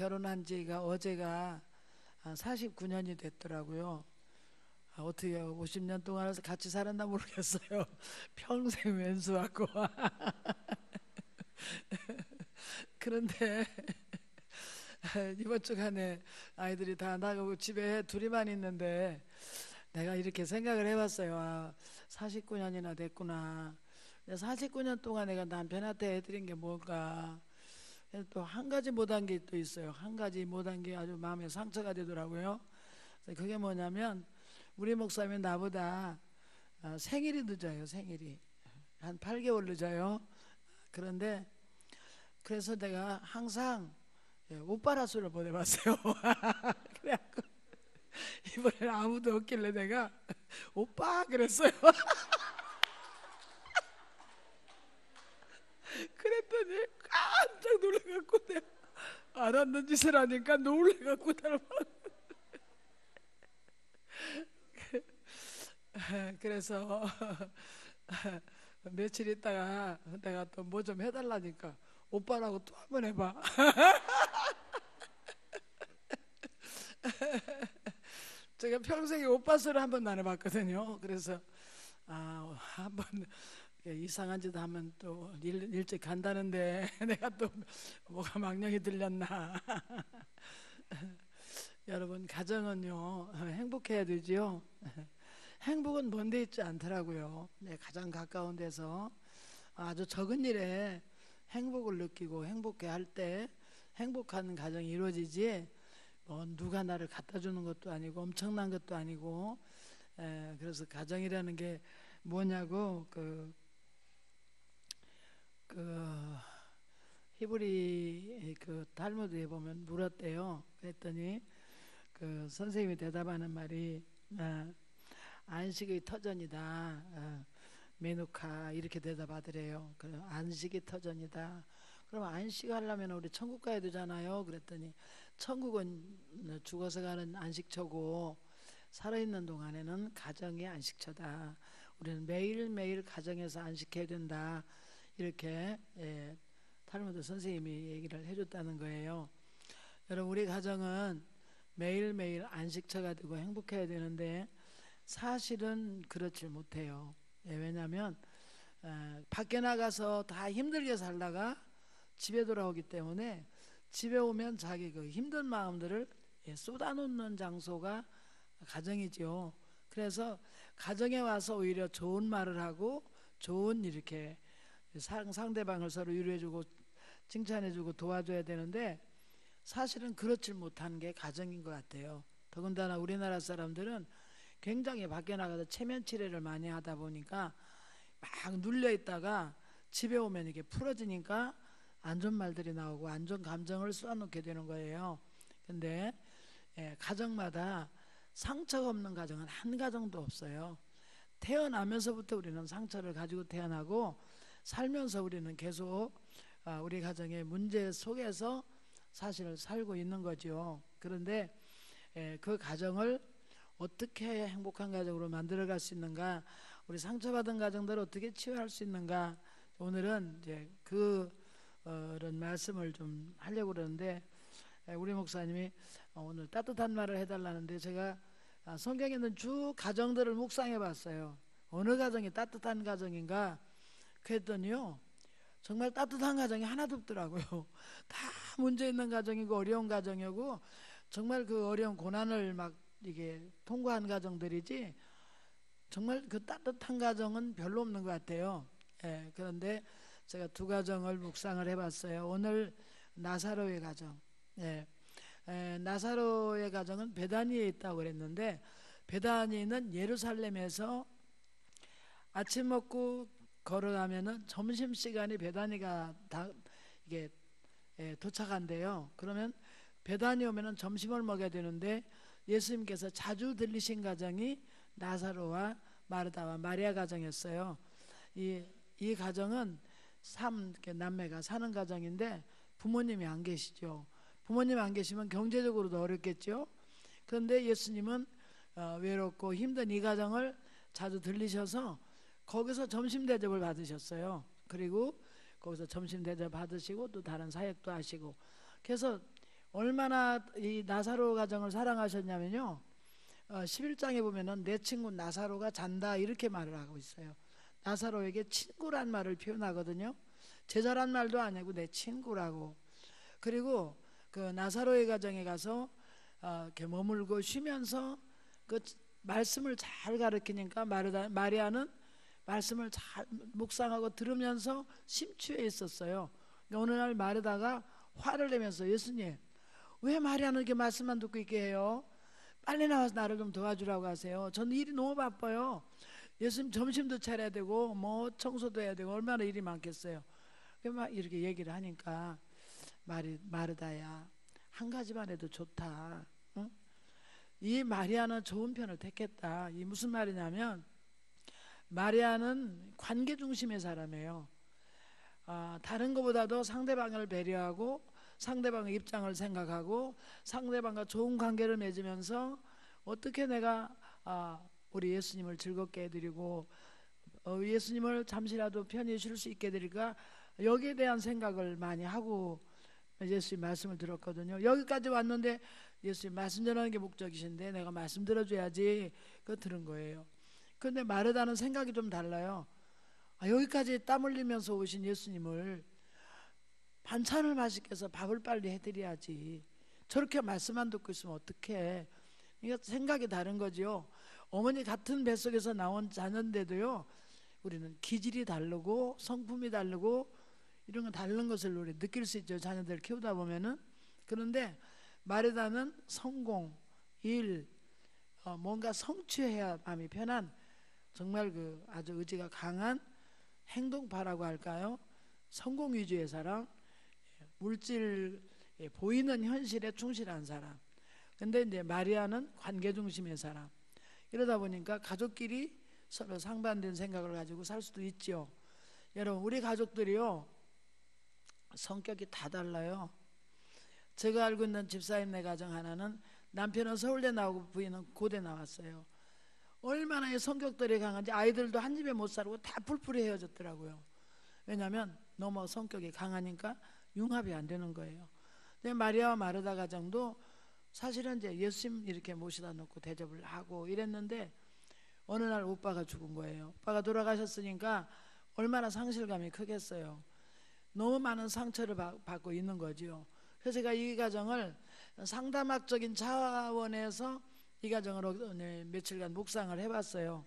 결혼한 지가 어제가 49년이 됐더라고요. 어떻게 50년 동안 같이 살았나 모르겠어요. 평생 왼수하고. 그런데 이번 주간에 아이들이 다 나가고 집에 둘이만 있는데 내가 이렇게 생각을 해봤어요. 49년이나 됐구나. 49년 동안 내가 남편한테 해드린 게 뭔가. 또 한 가지 못한 게 또 있어요. 한 가지 못한 게 아주 마음에 상처가 되더라고요. 그게 뭐냐면 우리 목사님이 나보다 생일이 늦어요. 생일이 한 8개월 늦어요. 그런데 그래서 내가 항상 오빠라서를 보내봤어요. 그래갖고 이번에는 아무도 없길래 내가 오빠 그랬어요. 그랬더니 깜짝 놀라갖고 내가 안 왔는 짓을 하니까 놀래갖고 그래서 며칠 있다가 내가 또 뭐 좀 해달라니까 오빠라고 또 한 번 해봐. 제가 평생에 오빠 소리 한 번도 안 해봤거든요. 그래서 한번 이상한 짓 하면 또 일찍 간다는데 내가 또 뭐가 망령이 들렸나. 여러분, 가정은요 행복해야 되지요. 행복은 먼 데 있지 않더라고요. 가장 가까운 데서 아주 적은 일에 행복을 느끼고 행복해 할 때 행복한 가정이 이루어지지, 뭐 누가 나를 갖다 주는 것도 아니고 엄청난 것도 아니고. 그래서 가정이라는 게 뭐냐고 히브리 탈무드에 보면 물었대요. 그랬더니 선생님이 대답하는 말이 안식의 터전이다. 메누카 이렇게 대답하더래요. 안식의 터전이다. 그럼 안식하려면 우리 천국 가야 되잖아요. 그랬더니 천국은 죽어서 가는 안식처고 살아있는 동안에는 가정의 안식처다. 우리는 매일매일 가정에서 안식해야 된다. 이렇게 탈무드 선생님이 얘기를 해줬다는 거예요. 여러분, 우리 가정은 매일매일 안식처가 되고 행복해야 되는데 사실은 그렇지 못해요. 왜냐하면 밖에 나가서 다 힘들게 살다가 집에 돌아오기 때문에 집에 오면 자기 그 힘든 마음들을 쏟아놓는 장소가 가정이죠. 그래서 가정에 와서 오히려 좋은 말을 하고 좋은 이렇게 상대방을 서로 위로해주고 칭찬해주고 도와줘야 되는데 사실은 그렇지 못한 게 가정인 것 같아요. 더군다나 우리나라 사람들은 굉장히 밖에 나가서 체면치레를 많이 하다 보니까 막 눌려있다가 집에 오면 이게 풀어지니까 안 좋은 말들이 나오고 안 좋은 감정을 쏟아놓게 되는 거예요. 근데 가정마다 상처가 없는 가정은 한 가정도 없어요. 태어나면서부터 우리는 상처를 가지고 태어나고 살면서 우리는 계속 우리 가정의 문제 속에서 사실을 살고 있는 거죠. 그런데 그 가정을 어떻게 행복한 가정으로 만들어갈 수 있는가, 우리 상처받은 가정들을 어떻게 치유할 수 있는가, 오늘은 이제 그런 말씀을 좀 하려고 그러는데 우리 목사님이 오늘 따뜻한 말을 해달라는데 제가 성경에 있는 쭉 가정들을 묵상해 봤어요. 어느 가정이 따뜻한 가정인가 그랬더니요, 정말 따뜻한 가정이 하나도 없더라고요. 다 문제 있는 가정이고 어려운 가정이고 정말 그 어려운 고난을 막 이게 통과한 가정들이지 정말 그 따뜻한 가정은 별로 없는 것 같아요. 그런데 제가 두 가정을 묵상을 해봤어요. 오늘 나사로의 가정. 나사로의 가정은 베다니에 있다고 그랬는데 베다니는 예루살렘에서 아침 먹고 걸어가면은 점심시간이 베다니가 이게 도착한대요. 그러면 베다니 오면은 점심을 먹어야 되는데 예수님께서 자주 들리신 가정이 나사로와 마르다와 마리아 가정이었어요. 이 가정은 3남매가 사는 가정인데 부모님이 안 계시죠. 부모님 안 계시면 경제적으로도 어렵겠죠. 그런데 예수님은 외롭고 힘든 이 가정을 자주 들리셔서 거기서 점심 대접을 받으셨어요. 그리고 거기서 점심 대접 받으시고 또 다른 사역도 하시고, 그래서 얼마나 이 나사로 가정을 사랑하셨냐면요. 11장에 보면은 내 친구 나사로가 잔다 이렇게 말을 하고 있어요. 나사로에게 친구란 말을 표현하거든요. 제자란 말도 아니고 내 친구라고. 그리고 그 나사로의 가정에 가서 이렇게 머물고 쉬면서 그 말씀을 잘 가르치니까 마리아는 말씀을 잘 묵상하고 들으면서 심취해 있었어요. 어느 날 마르다가 화를 내면서 예수님 왜 마리아는 이렇게 말씀만 듣고 있게 해요? 빨리 나와서 나를 좀 도와주라고 하세요. 저는 일이 너무 바빠요. 예수님 점심도 차려야 되고 뭐 청소도 해야 되고 얼마나 일이 많겠어요. 막 이렇게 얘기를 하니까 마르다야 한 가지만 해도 좋다. 응? 이 마리아는 좋은 편을 택했다. 이 무슨 말이냐면 마리아는 관계 중심의 사람이에요. 다른 것보다도 상대방을 배려하고 상대방의 입장을 생각하고 상대방과 좋은 관계를 맺으면서 어떻게 내가 우리 예수님을 즐겁게 해드리고 예수님을 잠시라도 편히 쉴 수 있게 해드릴까, 여기에 대한 생각을 많이 하고 예수님 말씀을 들었거든요. 여기까지 왔는데 예수님 말씀 전하는 게 목적이신데 내가 말씀 들어줘야지, 그거 들은 거예요. 그런데 마르다는 생각이 좀 달라요. 여기까지 땀 흘리면서 오신 예수님을 반찬을 맛있게 해서 밥을 빨리 해드려야지, 저렇게 말씀만 듣고 있으면 어떡해. 이게 생각이 다른 거죠. 어머니 같은 뱃속에서 나온 자녀인데도요, 우리는 기질이 다르고 성품이 다르고 이런 건 다른 것을 우리 느낄 수 있죠, 자녀들 키우다 보면은. 그런데 마르다는 성공, 일, 뭔가 성취해야 마음이 편한, 정말 그 아주 의지가 강한 행동파라고 할까요? 성공 위주의 사람, 물질 보이는 현실에 충실한 사람. 근데 이제 마리아는 관계 중심의 사람. 이러다 보니까 가족끼리 서로 상반된 생각을 가지고 살 수도 있죠. 여러분, 우리 가족들이요, 성격이 다 달라요. 제가 알고 있는 집사님네 가정 하나는 남편은 서울대 나오고 부인은 고대 나왔어요. 얼마나 이 성격들이 강한지 아이들도 한 집에 못 살고 다 뿔뿔이 헤어졌더라고요. 왜냐하면 너무 성격이 강하니까 융합이 안 되는 거예요. 근데 마리아와 마르다 가정도 사실은 이제 예수님 이렇게 모시다 놓고 대접을 하고 이랬는데 어느 날 오빠가 죽은 거예요. 오빠가 돌아가셨으니까 얼마나 상실감이 크겠어요. 너무 많은 상처를 받고 있는 거죠. 그래서 제가 이 가정을 상담학적인 차원에서 이 가정을 오늘 며칠간 묵상을 해봤어요.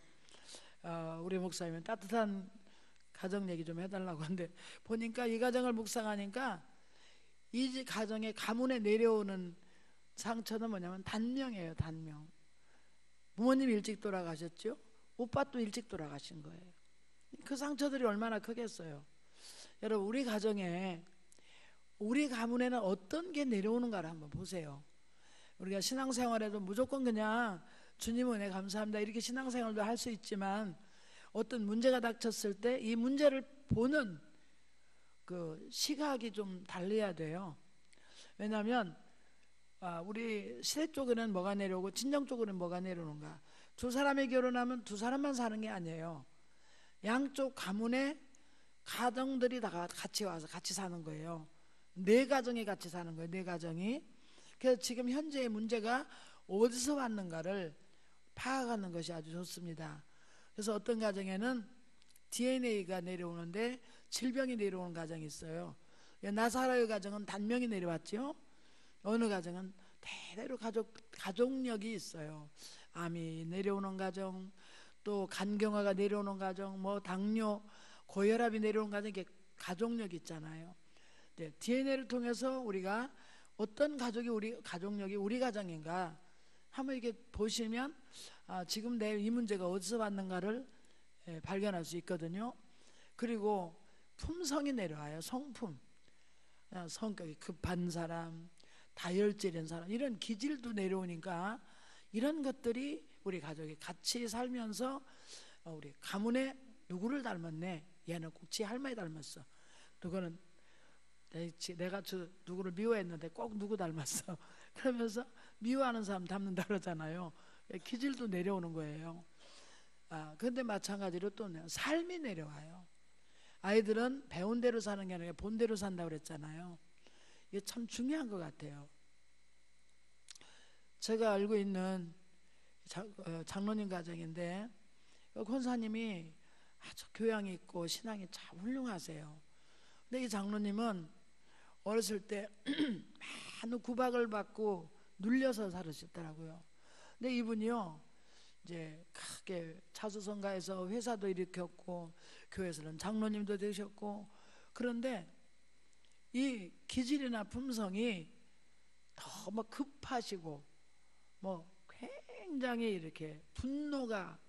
우리 목사님은 따뜻한 가정 얘기 좀 해달라고 하는데, 보니까 이 가정을 묵상하니까 이 가정의 가문에 내려오는 상처는 뭐냐면 단명이에요. 단명. 부모님 일찍 돌아가셨죠? 오빠 또 일찍 돌아가신 거예요. 그 상처들이 얼마나 크겠어요. 여러분, 우리 가정에, 우리 가문에는 어떤 게 내려오는가를 한번 보세요. 우리가 신앙생활에도 무조건 그냥 주님 은혜 감사합니다 이렇게 신앙생활도 할 수 있지만, 어떤 문제가 닥쳤을 때 이 문제를 보는 그 시각이 좀 달라야 돼요. 왜냐하면 우리 시대 쪽에는 뭐가 내려오고 친정 쪽에는 뭐가 내려오는가. 두 사람이 결혼하면 두 사람만 사는 게 아니에요. 양쪽 가문의 가정들이 다 같이 와서 같이 사는 거예요. 네 가정이 같이 사는 거예요. 네 가정이. 그래서 지금 현재의 문제가 어디서 왔는가를 파악하는 것이 아주 좋습니다. 그래서 어떤 가정에는 DNA가 내려오는데 질병이 내려오는 가정이 있어요. 나사로의 가정은 단명이 내려왔죠. 어느 가정은 대대로 가족력이 있어요. 암이 내려오는 가정, 또 간경화가 내려오는 가정, 뭐 당뇨, 고혈압이 내려오는 가정, 이게 가족력이 있잖아요. 네, DNA를 통해서 우리가 어떤 가족이 우리 가족력이 우리 가정인가 한번 이렇게 보시면 지금 내 이 문제가 어디서 왔는가를 발견할 수 있거든요. 그리고 품성이 내려와요. 성품, 성격이 급한 사람, 다혈질인 사람, 이런 기질도 내려오니까 이런 것들이 우리 가족이 같이 살면서 우리 가문에 누구를 닮았네, 얘는 꼭 지 할머니 닮았어, 누구는 내가 저 누구를 미워했는데 꼭 누구 닮았어 그러면서 미워하는 사람 닮는다 그러잖아요. 기질도 내려오는 거예요. 그런데 마찬가지로 또 삶이 내려와요. 아이들은 배운 대로 사는 게 아니라 본 대로 산다고 그랬잖아요. 이게 참 중요한 것 같아요. 제가 알고 있는 장로님 가정인데 권사님이 아주 교양이 있고 신앙이 참 훌륭하세요. 근데 이 장로님은 어렸을 때 많은 구박을 받고 눌려서 살으셨더라고요. 근데 이분이요, 이제 크게 차수성가에서 회사도 일으켰고 교회에서는 장로님도 되셨고, 그런데 이 기질이나 품성이 너무 급하시고 뭐 굉장히 이렇게 분노가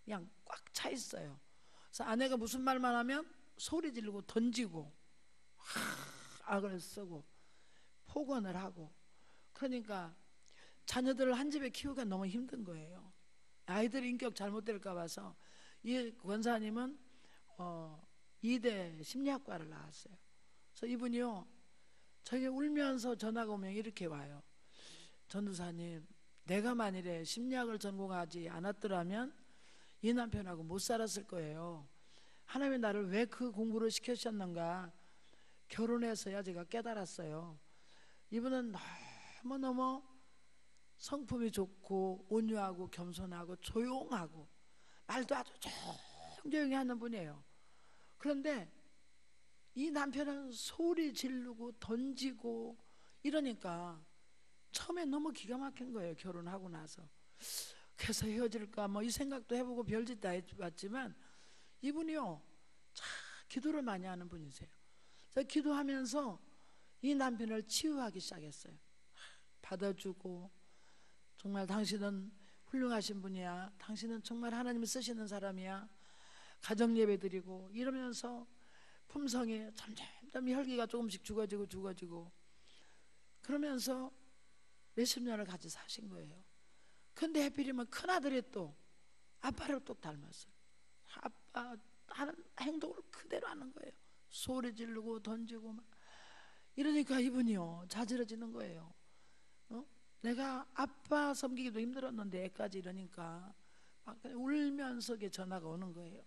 그냥 꽉 차 있어요. 그래서 아내가 무슨 말만 하면 소리 지르고 던지고 악을 쓰고 폭언을 하고, 그러니까 자녀들을 한 집에 키우기가 너무 힘든 거예요. 아이들 인격 잘못될까 봐서 이 권사님은 2대 심리학과를 나왔어요. 그래서 이분이요, 저에게 울면서 전화가 오면 이렇게 와요. 전도사님, 내가 만일에 심리학을 전공하지 않았더라면 이 남편하고 못 살았을 거예요. 하나님이 나를 왜 그 공부를 시키셨는가 결혼해서야 제가 깨달았어요. 이분은 너무너무 성품이 좋고 온유하고 겸손하고 조용하고 말도 아주 조용히 하는 분이에요. 그런데 이 남편은 소리 지르고 던지고 이러니까 처음에 너무 기가 막힌 거예요. 결혼하고 나서. 그래서 헤어질까 뭐 이 생각도 해보고 별짓 다 해봤지만 이분이요, 참 기도를 많이 하는 분이세요. 그래서 기도하면서 이 남편을 치유하기 시작했어요. 받아주고, 정말 당신은 훌륭하신 분이야, 당신은 정말 하나님이 쓰시는 사람이야, 가정 예배 드리고 이러면서 품성이 점점 혈기가 조금씩 죽어지고 그러면서 몇십 년을 같이 사신 거예요. 근데 하필이면 큰아들이 또 아빠를 또 닮았어요. 아빠 하는 행동을 그대로 하는 거예요. 소리 지르고 던지고 막 이러니까 이분이요, 자지러지는 거예요. 내가 아빠 섬기기도 힘들었는데 애까지 이러니까 막 울면서 전화가 오는 거예요.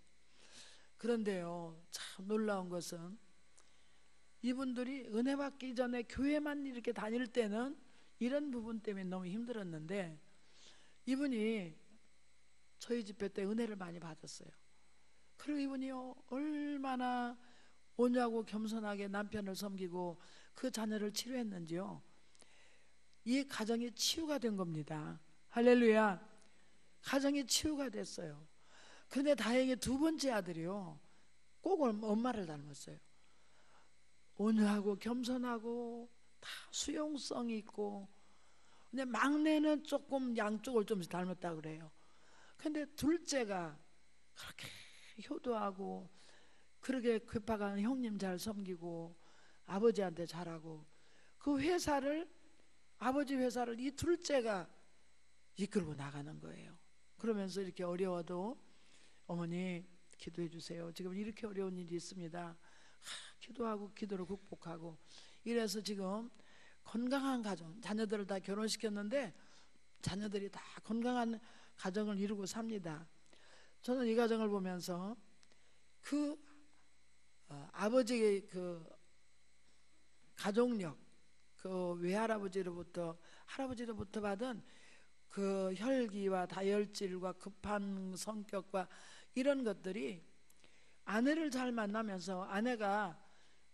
그런데요, 참 놀라운 것은 이분들이 은혜 받기 전에 교회만 이렇게 다닐 때는 이런 부분 때문에 너무 힘들었는데 이분이 저희 집회 때 은혜를 많이 받았어요. 그리고 이분이요, 얼마나 온유하고 겸손하게 남편을 섬기고 그 자녀를 치료했는지요. 이 가정이 치유가 된 겁니다. 할렐루야. 가정이 치유가 됐어요. 그런데 다행히 두 번째 아들이요, 꼭 엄마를 닮았어요. 온유하고 겸손하고 다 수용성이 있고. 근데 막내는 조금 양쪽을 좀 닮았다 그래요. 근데 둘째가 그렇게 효도하고 그렇게 급박한 형님 잘 섬기고 아버지한테 잘하고, 그 회사를, 아버지 회사를 이 둘째가 이끌고 나가는 거예요. 그러면서 이렇게 어려워도 어머니 기도해 주세요, 지금 이렇게 어려운 일이 있습니다. 기도하고 기도로 극복하고 이래서 지금 건강한 가정, 자녀들을 다 결혼시켰는데 자녀들이 다 건강한 가정을 이루고 삽니다. 저는 이 가정을 보면서 그 아버지의 그 가족력, 그 외할아버지로부터 할아버지로부터 받은 그 혈기와 다혈질과 급한 성격과 이런 것들이 아내를 잘 만나면서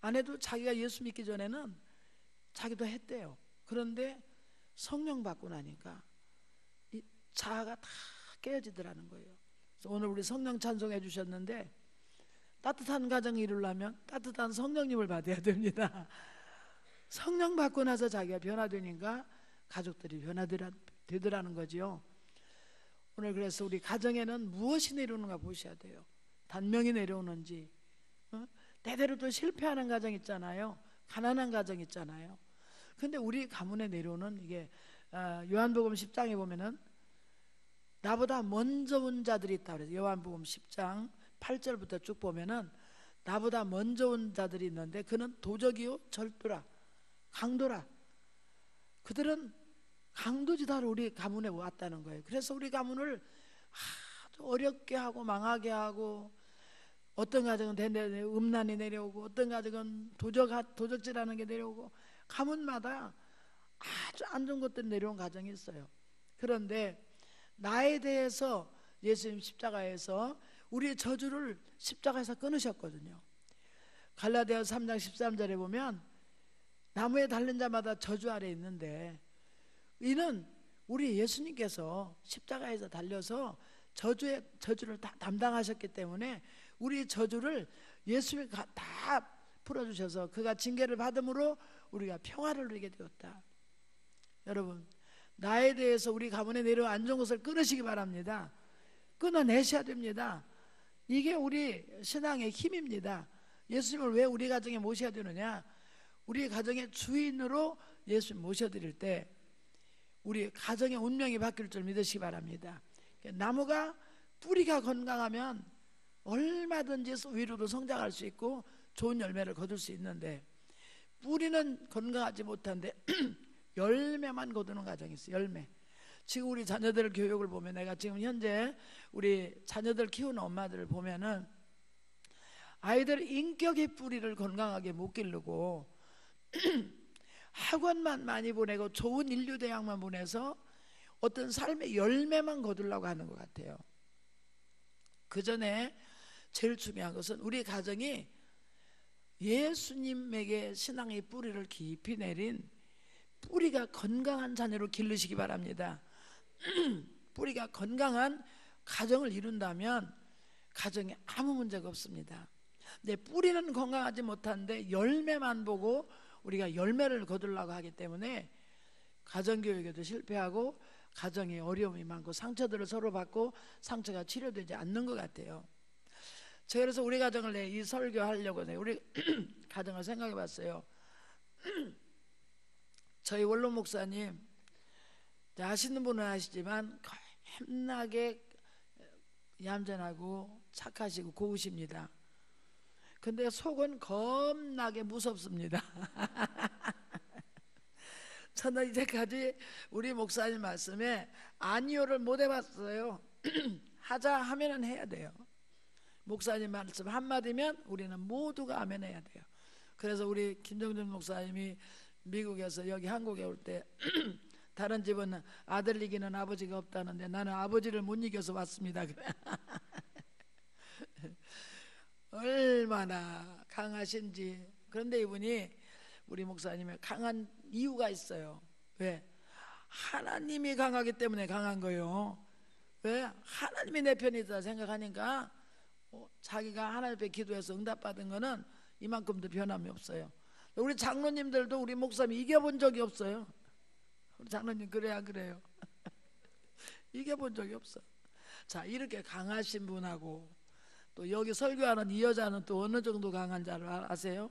아내도 자기가 예수 믿기 전에는 자기도 했대요. 그런데 성령 받고 나니까 이 자아가 다 깨어지더라는 거예요. 그래서 오늘 우리 성령 찬송해 주셨는데 따뜻한 가정 이루려면 따뜻한 성령님을 받아야 됩니다. 성령 받고 나서 자기가 변화되니까 가족들이 변화되더라는 거죠. 오늘 그래서 우리 가정에는 무엇이 내려오는가 보셔야 돼요. 단명이 내려오는지, 대대로 또 실패하는 가정 있잖아요. 가난한 가정 있잖아요. 근데 우리 가문에 내려오는 이게 요한복음 10장에 보면은 나보다 먼저 온 자들이 있다 그래서 요한복음 10장 8절부터 쭉 보면은 나보다 먼저 온 자들이 있는데 그는 도적이요 절도라 강도라. 그들은 강도지다로 우리 가문에 왔다는 거예요. 그래서 우리 가문을 아주 어렵게 하고 망하게 하고, 어떤 가정은 음란이 내려오고 어떤 가정은 도적질하는 게 내려오고, 가문마다 안 좋은 것들이 내려온 가정이 있어요. 그런데 나에 대해서 예수님 십자가에서 우리의 저주를 십자가에서 끊으셨거든요. 갈라디아서 3장 13절에 보면 나무에 달린 자마다 저주 아래 있는데 이는 우리 예수님께서 십자가에서 달려서 저주를 다 담당하셨기 때문에 우리 저주를 예수님이 다 풀어주셔서 그가 징계를 받음으로 우리가 평화를 누리게 되었다. 여러분, 나에 대해서 우리 가문에 내려온 안 좋은 것을 끊으시기 바랍니다. 끊어내셔야 됩니다. 이게 우리 신앙의 힘입니다. 예수님을 왜 우리 가정에 모셔야 되느냐? 우리 가정의 주인으로 예수님 모셔드릴 때 우리 가정의 운명이 바뀔 줄 믿으시기 바랍니다. 나무가 뿌리가 건강하면 얼마든지 위로도 성장할 수 있고 좋은 열매를 거둘 수 있는데 뿌리는 건강하지 못한데 열매만 거두는 가정이 있어요. 열매. 지금 우리 자녀들 교육을 보면 내가 지금 현재 우리 자녀들 키우는 엄마들을 보면은 아이들 인격의 뿌리를 건강하게 못 기르고 학원만 많이 보내고 좋은 인류대학만 보내서 어떤 삶의 열매만 거두려고 하는 것 같아요. 그 전에 제일 중요한 것은 우리 가정이 예수님에게 신앙의 뿌리를 깊이 내린 뿌리가 건강한 자녀로 기르시기 바랍니다. 뿌리가 건강한 가정을 이룬다면 가정에 아무 문제가 없습니다. 근데 뿌리는 건강하지 못한데 열매만 보고 우리가 열매를 거두려고 하기 때문에 가정교육에도 실패하고 가정에 어려움이 많고 상처들을 서로 받고 상처가 치료되지 않는 것 같아요. 제가 그래서 우리 가정을 이 설교하려고 우리 가정을 생각해 봤어요. 저희 원로 목사님 아시는 분은 아시지만 겁나게 얌전하고 착하시고 고우십니다. 근데 속은 겁나게 무섭습니다. 저는 이제까지 우리 목사님 말씀에 아니요를 못 해봤어요. 하자 하면은 해야 돼요. 목사님 말씀 한마디면 우리는 모두가 아멘 해야 돼요. 그래서 우리 김정준 목사님이 미국에서 여기 한국에 올 때 다른 집은 아들 이기는 아버지가 없다는데 나는 아버지를 못 이겨서 왔습니다. 얼마나 강하신지. 그런데 이분이 우리 목사님의 강한 이유가 있어요. 왜? 하나님이 강하기 때문에 강한 거예요. 왜? 하나님이 내 편이다 생각하니까 자기가 하나님 앞에 기도해서 응답받은 거는 이만큼도 변함이 없어요. 우리 장로님들도 우리 목사님 이겨본 적이 없어요. 우리 장로님 그래야 그래요. 이겨본 적이 없어. 자, 이렇게 강하신 분하고 또 여기 설교하는 이 여자는 또 어느 정도 강한 줄 아세요?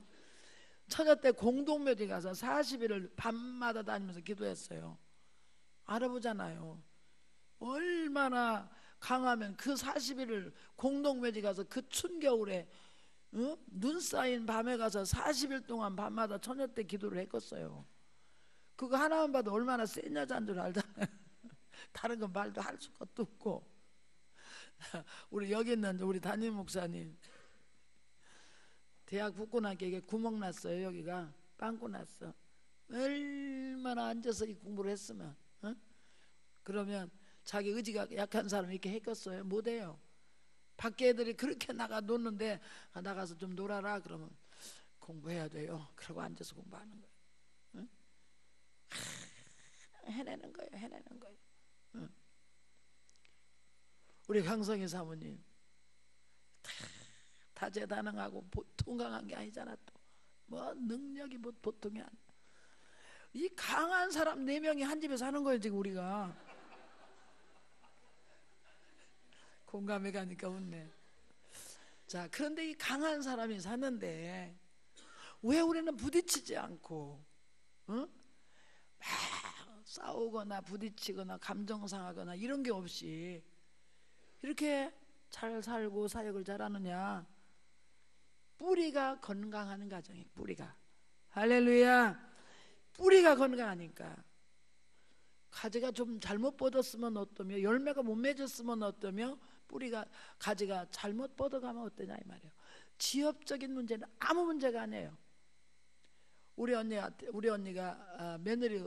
처녀 때 공동묘지 가서 40일을 밤마다 다니면서 기도했어요. 알아보잖아요. 얼마나 강하면 그 40일을 공동묘지 가서 그 추운 겨울에 눈 쌓인 밤에 가서 40일 동안 밤마다 처녀 때 기도를 했겠어요. 그거 하나만 봐도 얼마나 센 여자인 줄 알잖아요. 다른 건 말도 할 수가 없고. 우리 여기 있는 우리 담임 목사님 대학 붙고 나니까 이게 구멍 났어요. 여기가 빵꾸 났어. 얼마나 앉아서 이 공부를 했으면 그러면 자기 의지가 약한 사람이 이렇게 했겠어요? 못해요. 밖에 애들이 그렇게 나가 노는데 나가서 좀 놀아라 그러면 공부해야 돼요. 그러고 앉아서 공부하는 거예요. 해내는 거예요. 해내는 거예요. 우리 강성희 사모님 다재다능하고 보통 강한 게 아니잖아. 또 뭐 능력이 뭐 보통이 아니야. 이 강한 사람 4명이 한 집에 사는 거예요 지금 우리가. 공감해 가니까 웃네. 자, 그런데 이 강한 사람이 사는데 왜 우리는 부딪히지 않고 막 싸우거나 부딪히거나 감정 상하거나 이런 게 없이 이렇게 잘 살고 사역을 잘하느냐? 뿌리가 건강한 가정이 뿌리가. 할렐루야. 뿌리가 건강하니까. 가지가 좀 잘못 뻗었으면 어떠며 열매가 못 맺었으면 어떠며 뿌리가 가지가 잘못 뻗어가면 어떠냐 이 말이에요. 지엽적인 문제는 아무 문제가 아니에요. 우리 언니가 며느리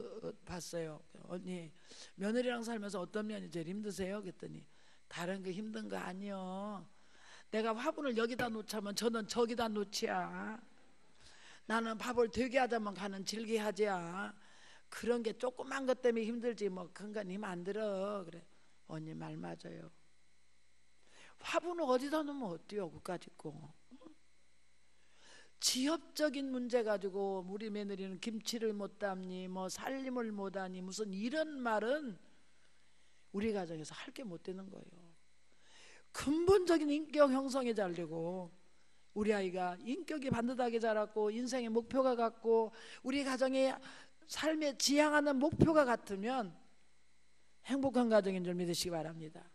봤어요. 언니, 며느리랑 살면서 어떤 면이 제일 힘드세요? 그랬더니 다른 거 힘든 거 아니요. 내가 화분을 여기다 놓자면 저는 저기다 놓지야. 나는 밥을 되게 하자면 가는 질게 하지야. 그런 게 조그만 것 때문에 힘들지 뭐 큰 건 힘 안 들어. 그래. 언니 말 맞아요. 화분을 어디다 놓으면 어때요? 그까짓 거. 지엽적인 문제 가지고 우리 며느리는 김치를 못 담니 뭐 살림을 못하니 무슨 이런 말은 우리 가정에서 할 게 못 되는 거예요. 근본적인 인격 형성이 잘 되고 우리 아이가 인격이 반듯하게 자랐고 인생의 목표가 같고 우리 가정의 삶에 지향하는 목표가 같으면 행복한 가정인 줄 믿으시기 바랍니다.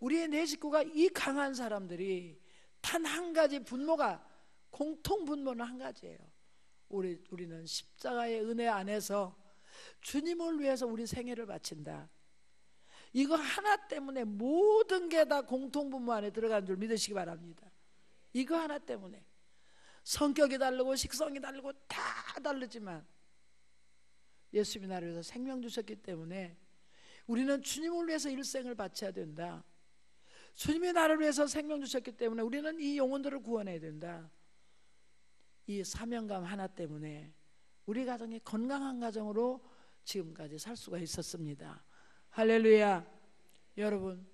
우리의 네 식구가 이 강한 사람들이 단 한 가지 분모가, 공통 분모는 한 가지예요. 우리는 십자가의 은혜 안에서 주님을 위해서 우리 생애를 바친다. 이거 하나 때문에 모든 게 다 공통 분모 안에 들어가는 줄 믿으시기 바랍니다. 이거 하나 때문에 성격이 다르고 식성이 다르고 다 다르지만 예수님이 나를 위해서 생명 주셨기 때문에 우리는 주님을 위해서 일생을 바쳐야 된다. 주님이 나를 위해서 생명 주셨기 때문에 우리는 이 영혼들을 구원해야 된다. 이 사명감 하나 때문에 우리 가정이 건강한 가정으로 지금까지 살 수가 있었습니다. 할렐루야. 여러분,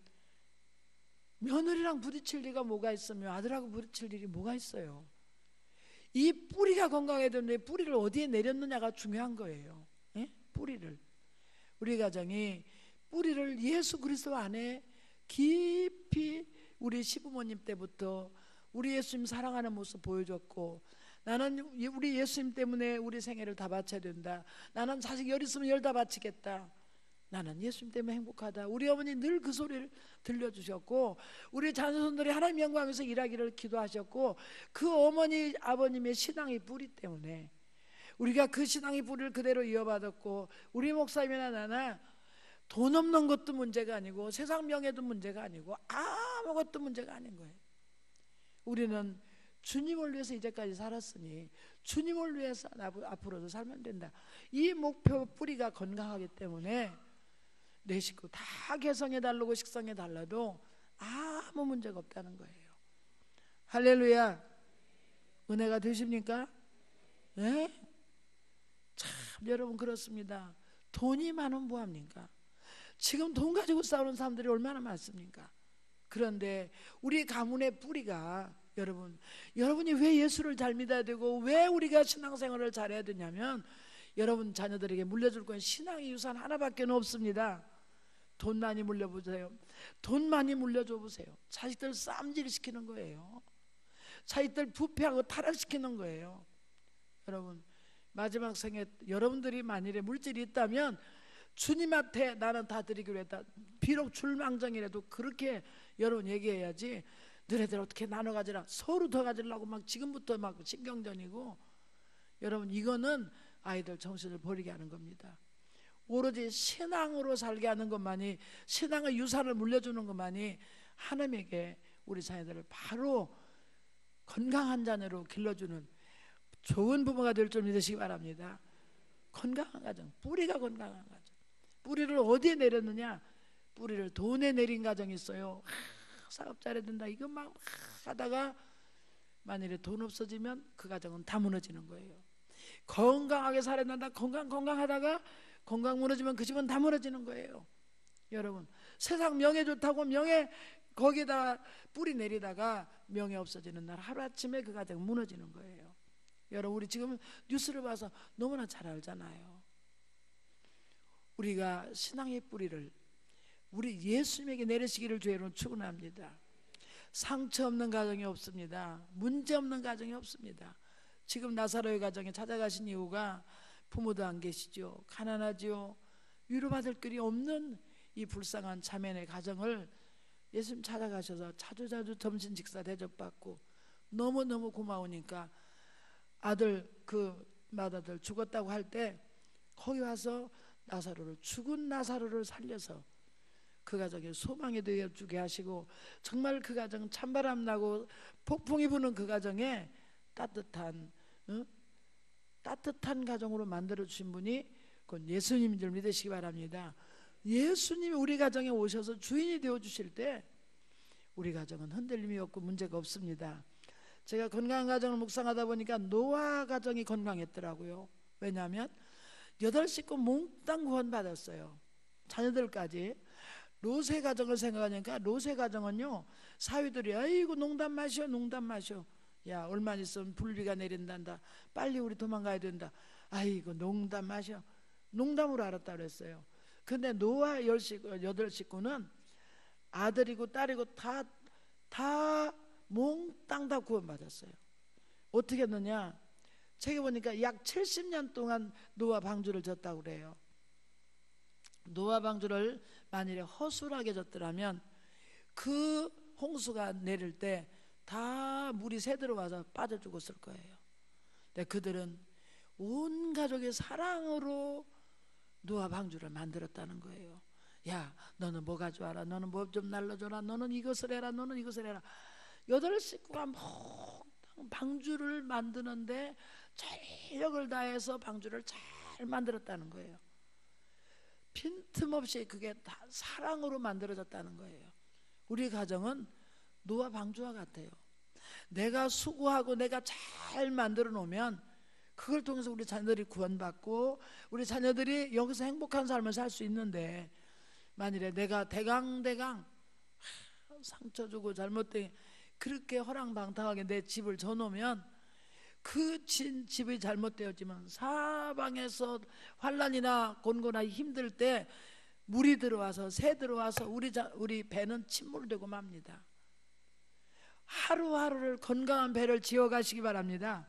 며느리랑 부딪힐 리가 뭐가 있으며 아들하고 부딪힐 일이 뭐가 있어요? 이 뿌리가 건강해야 되는데 뿌리를 어디에 내렸느냐가 중요한 거예요. 예? 뿌리를. 우리 가정이 뿌리를 예수 그리스도 안에 깊이 우리 시부모님 때부터 우리 예수님 사랑하는 모습 보여줬고, 나는 우리 예수님 때문에 우리 생애를 다 바쳐야 된다. 나는 자식 열 있으면 열 다 바치겠다. 나는 예수님 때문에 행복하다. 우리 어머니 늘 그 소리를 들려주셨고 우리 자녀손들이 하나님 영광에서 일하기를 기도하셨고 그 어머니 아버님의 신앙의 뿌리 때문에 우리가 그 신앙의 뿌리를 그대로 이어받았고 우리 목사님이나 나나 돈 없는 것도 문제가 아니고 세상 명예도 문제가 아니고 아무것도 문제가 아닌 거예요. 우리는 주님을 위해서 이제까지 살았으니 주님을 위해서 앞으로도 살면 된다. 이 목표 뿌리가 건강하기 때문에 내 식구 다 개성에 다르고 식성에 달라도 아무 문제가 없다는 거예요. 할렐루야. 은혜가 되십니까? 네? 참 여러분 그렇습니다. 돈이 많으면 뭐합니까? 지금 돈 가지고 싸우는 사람들이 얼마나 많습니까? 그런데 우리 가문의 뿌리가 여러분이 왜 예수를 잘 믿어야 되고 왜 우리가 신앙생활을 잘해야 되냐면 여러분 자녀들에게 물려줄 건 신앙의 유산 하나밖에 없습니다. 돈 많이 물려보세요. 돈 많이 물려줘 보세요. 자식들 쌈질 시키는 거예요. 자식들 부패하고 타락시키는 거예요. 여러분 마지막 생에 여러분들이 만일에 물질이 있다면 주님한테 나는 다 드리기로 했다. 비록 줄망정이라도 그렇게 여러분 얘기해야지. 너네들 어떻게 나눠 가지라. 서로 더 가지려고 막 지금부터 막 신경전이고. 여러분 이거는 아이들 정신을 버리게 하는 겁니다. 오로지 신앙으로 살게 하는 것만이, 신앙의 유산을 물려주는 것만이 하나님에게 우리 자녀들을 바로 건강한 자녀로 길러주는 좋은 부모가 될 줄 믿으시기 바랍니다. 건강한 가정, 뿌리가 건강한 가정. 뿌리를 어디에 내렸느냐? 뿌리를 돈에 내린 가정이 있어요. 사업 잘해야 된다 이거 막 하다가 만일에 돈 없어지면 그 가정은 다 무너지는 거예요. 건강하게 살아야 된다 건강하다가 건강 무너지면 그 집은 다 무너지는 거예요. 여러분 세상 명예 좋다고 명예 거기다 뿌리 내리다가 명예 없어지는 날 하루아침에 그 가정은 무너지는 거예요. 여러분 우리 지금 뉴스를 봐서 너무나 잘 알잖아요. 우리가 신앙의 뿌리를 우리 예수님에게 내리시기를 주의로 축원합니다. 상처 없는 가정이 없습니다. 문제 없는 가정이 없습니다. 지금 나사로의 가정에 찾아가신 이유가 부모도 안 계시죠. 가난하죠. 위로받을 길이 없는 이 불쌍한 자매의 가정을 예수님 찾아가셔서 자주자주 점심 식사 대접받고 너무너무 고마우니까 아들 그 맏아들 죽었다고 할 때 거기 와서 죽은 나사로를 살려서 그 가정에 소망이 되어주게 하시고 정말 그 가정 찬바람 나고 폭풍이 부는 그 가정에 따뜻한 어? 따뜻한 가정으로 만들어 주신 분이 그건 예수님인 줄 믿으시기 바랍니다. 예수님이 우리 가정에 오셔서 주인이 되어 주실 때 우리 가정은 흔들림이 없고 문제가 없습니다. 제가 건강한 가정을 묵상하다 보니까 노아 가정이 건강했더라고요. 왜냐하면 8식구 몽땅 구원받았어요. 자녀들까지. 롯의 가정을 생각하니까 롯의 가정은요, 사위들이 아이고 농담 마셔 농담 마셔, 야 얼마 있으면 불비가 내린단다, 빨리 우리 도망가야 된다, 아이고 농담 마셔, 농담으로 알았다 그랬어요. 근데 노아 8식구는 아들이고 딸이고 다 몽땅 다 구원받았어요. 어떻게 했느냐, 책에 보니까 약 70년 동안 노아 방주를 졌다고 그래요. 노아 방주를 만일에 허술하게 졌더라면 그 홍수가 내릴 때 다 물이 새 들어와서 빠져 죽었을 거예요. 근데 그들은 온 가족의 사랑으로 노아 방주를 만들었다는 거예요. 야 너는 뭐 가져와라, 너는 뭐 좀 날라줘라, 너는 이것을 해라, 너는 이것을 해라. 8식구가 몽땅 방주를 만드는데 전력을 다해서 방주를 잘 만들었다는 거예요. 빈틈없이 그게 다 사랑으로 만들어졌다는 거예요. 우리 가정은 노아 방주와 같아요. 내가 수고하고 내가 잘 만들어 놓으면 그걸 통해서 우리 자녀들이 구원받고 우리 자녀들이 여기서 행복한 삶을 살 수 있는데, 만일에 내가 대강 상처 주고 잘못된 그렇게 허랑방탕하게 내 집을 져놓으면 그 집이 잘못되었지만 사방에서 환난이나 곤고나 힘들 때 물이 들어와서 새 들어와서 우리 배는 침몰되고 맙니다. 하루하루를 건강한 배를 지어가시기 바랍니다.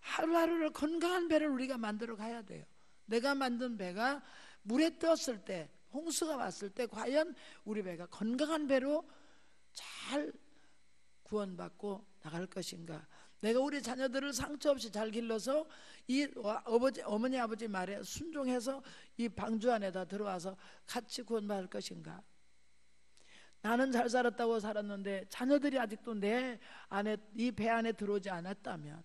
하루하루를 건강한 배를 우리가 만들어 가야 돼요. 내가 만든 배가 물에 떴을 때, 홍수가 왔을 때 과연 우리 배가 건강한 배로 잘 구원받고 나갈 것인가. 내가 우리 자녀들을 상처 없이 잘 길러서 이 어머니 아버지 말에 순종해서 이 방주 안에다 들어와서 같이 구원받을 것인가. 나는 잘 살았다고 살았는데 자녀들이 아직도 내 안에, 이 배 안에 들어오지 않았다면,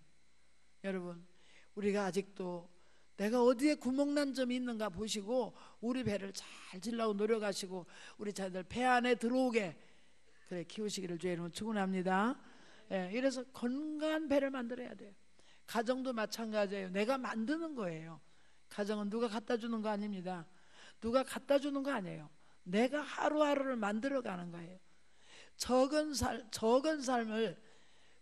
여러분 우리가 아직도 내가 어디에 구멍난 점이 있는가 보시고 우리 배를 잘 질라고 노력하시고 우리 자녀들 배 안에 들어오게 그래 키우시기를 주의 이름으로 축원합니다. 예, 이래서 건강한 배를 만들어야 돼요. 가정도 마찬가지예요. 내가 만드는 거예요. 가정은 누가 갖다 주는 거 아닙니다. 누가 갖다 주는 거 아니에요. 내가 하루하루를 만들어가는 거예요. 적은 삶을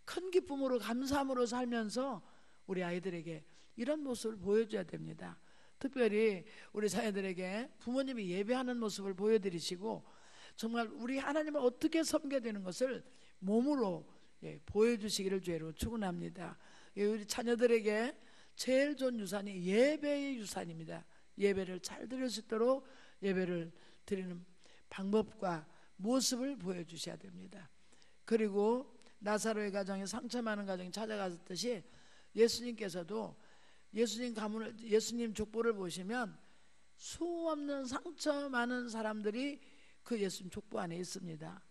큰 기쁨으로 감사함으로 살면서 우리 아이들에게 이런 모습을 보여줘야 됩니다. 특별히 우리 자녀들에게 부모님이 예배하는 모습을 보여드리시고 정말 우리 하나님을 어떻게 섬겨야 되는 것을 몸으로 보여주시기를 주로 축원합니다. 우리 자녀들에게 제일 좋은 유산이 예배의 유산입니다. 예배를 잘 드릴 수 있도록 예배를 드리는 방법과 모습을 보여주셔야 됩니다. 그리고 나사로의 가정에 상처 많은 가정이 찾아갔듯이 예수님께서도 예수님 족보를 보시면 수없는 상처 많은 사람들이 그 예수님 족보 안에 있습니다.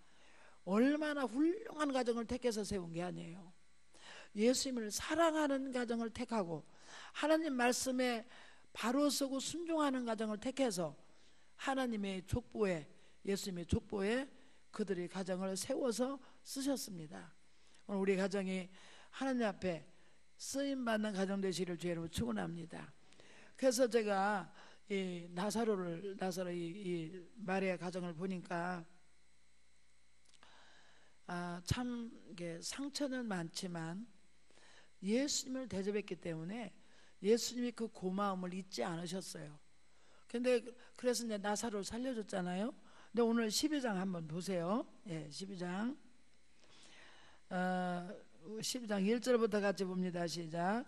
얼마나 훌륭한 가정을 택해서 세운 게 아니에요. 예수님을 사랑하는 가정을 택하고 하나님 말씀에 바로 서고 순종하는 가정을 택해서 하나님의 족보에, 예수님의 족보에 그들의 가정을 세워서 쓰셨습니다. 오늘 우리 가정이 하나님 앞에 쓰임받는 가정 되시기를 주의로 축원합니다. 그래서 제가 이 나사로 이 마리아 가정을 보니까 참 이게 상처는 많지만 예수님을 대접했기 때문에 예수님이 그 고마움을 잊지 않으셨어요. 근데 그래서 이제 나사로를 살려줬잖아요. 근데 오늘 12장 한번 보세요. 예, 12장 1절부터 같이 봅니다. 시작.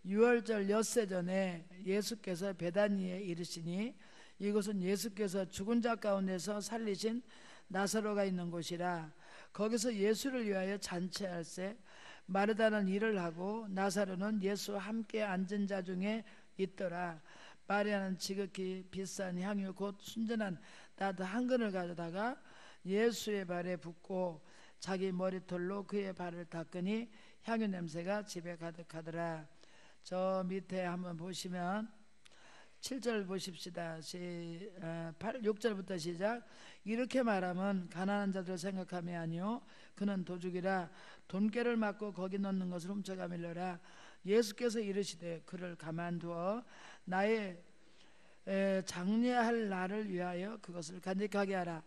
6월절 엿새 전에 예수께서 베다니에 이르시니 이곳은 예수께서 죽은 자 가운데서 살리신 나사로가 있는 곳이라. 거기서 예수를 위하여 잔치할세 마르다는 일을 하고 나사로는 예수와 함께 앉은 자 중에 있더라. 마리아는 지극히 비싼 향유 곧 순전한 나드 한 근을 가져다가 예수의 발에 붓고 자기 머리털로 그의 발을 닦으니 향유 냄새가 집에 가득하더라. 저 밑에 한번 보시면 7절 보십시다. 6절부터 시작. 이렇게 말하면 가난한 자들을 생각함이 아니요 그는 도둑이라 돈깨를 맞고 거기 넣는 것을 훔쳐가밀려라. 예수께서 이르시되 그를 가만두어 나의 장례할 날을 위하여 그것을 간직하게 하라.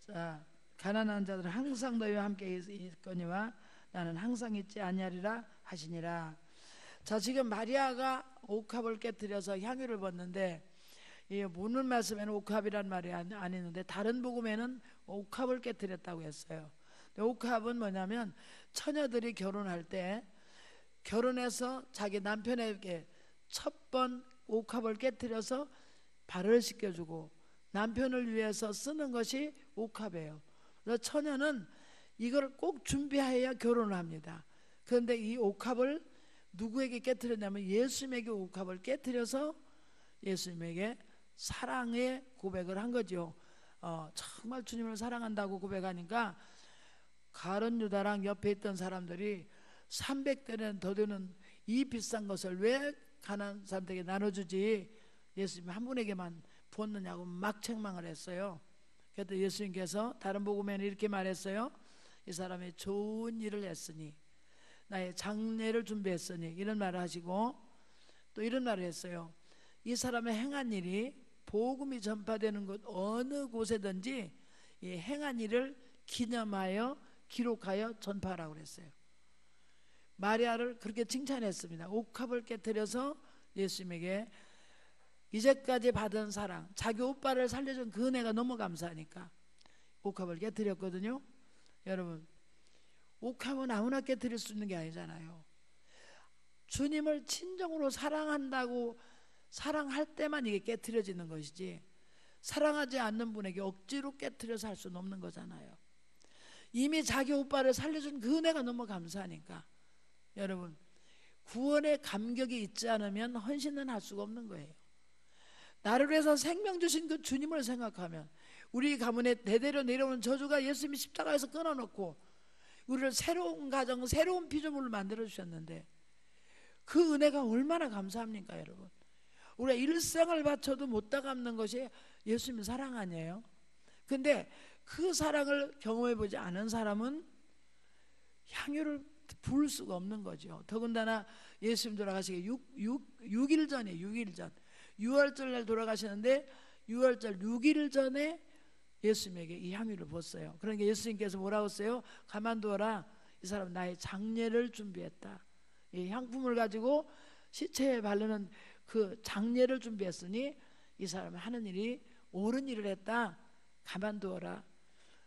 자, 가난한 자들은 항상 너희와 함께 있거니와 나는 항상 있지 아니하리라 하시니라. 자, 지금 마리아가 옥합을 깨뜨려서 향유를 붓는데, 이 오늘 말씀에는 옥합이란 말이 안 있는데 다른 복음에는 옥합을 깨뜨렸다고 했어요. 옥합은 뭐냐면 처녀들이 결혼할 때 결혼해서 자기 남편에게 첫 번 옥합을 깨뜨려서 발을 씻겨주고 남편을 위해서 쓰는 것이 옥합이에요. 그래서 처녀는 이걸 꼭 준비해야 결혼을 합니다. 그런데 이 옥합을 누구에게 깨뜨렸냐면 예수님에게 옥합을 깨뜨려서 예수님에게 사랑의 고백을 한 거죠. 정말 주님을 사랑한다고 고백하니까 가룟 유다랑 옆에 있던 사람들이 300대는 더 되는 이 비싼 것을 왜 가난한 사람들에게 나눠주지 예수님 한 분에게만 부었느냐고 막 책망을 했어요. 그래도 예수님께서 다른 복음에는 이렇게 말했어요. 이 사람이 좋은 일을 했으니 나의 장례를 준비했으니 이런 말을 하시고 또 이런 말을 했어요. 이 사람의 행한 일이 복음이 전파되는 곳 어느 곳에든지 이 행한 일을 기념하여 기록하여 전파하라고 그랬어요. 마리아를 그렇게 칭찬했습니다. 옥합을 깨뜨려서 예수님에게 이제까지 받은 사랑, 자기 오빠를 살려준 그 은혜가 너무 감사하니까 옥합을 깨뜨렸거든요. 여러분, 옥합은 아무나 깨뜨릴 수 있는 게 아니잖아요. 주님을 진정으로 사랑한다고 사랑할 때만 이게 깨트려지는 것이지 사랑하지 않는 분에게 억지로 깨트려서 할 수는 없는 거잖아요. 이미 자기 오빠를 살려준 그 은혜가 너무 감사하니까 여러분, 구원의 감격이 있지 않으면 헌신은 할 수가 없는 거예요. 나를 위해서 생명 주신 그 주님을 생각하면 우리 가문에 대대로 내려오는 저주가 예수님이 십자가에서 끊어놓고 우리를 새로운 가정, 새로운 피조물을 만들어 주셨는데 그 은혜가 얼마나 감사합니까 여러분. 우리가 일생을 바쳐도 못 다 갚는 것이 예수님 사랑 아니에요. 근데 그 사랑을 경험해 보지 않은 사람은 향유를 부을 수가 없는 거죠. 더군다나 예수님 돌아가시기 6일 전에 6일 전 6월절 날 돌아가시는데 6월절 6일 전에 예수님에게 이 향유를 부었어요. 그러니까 예수님께서 뭐라고 했어요? 가만두어라. 이 사람 나의 장례를 준비했다. 이 향품을 가지고 시체에 바르는 그 장례를 준비했으니 이 사람은 하는 일이 옳은 일을 했다. 가만두어라.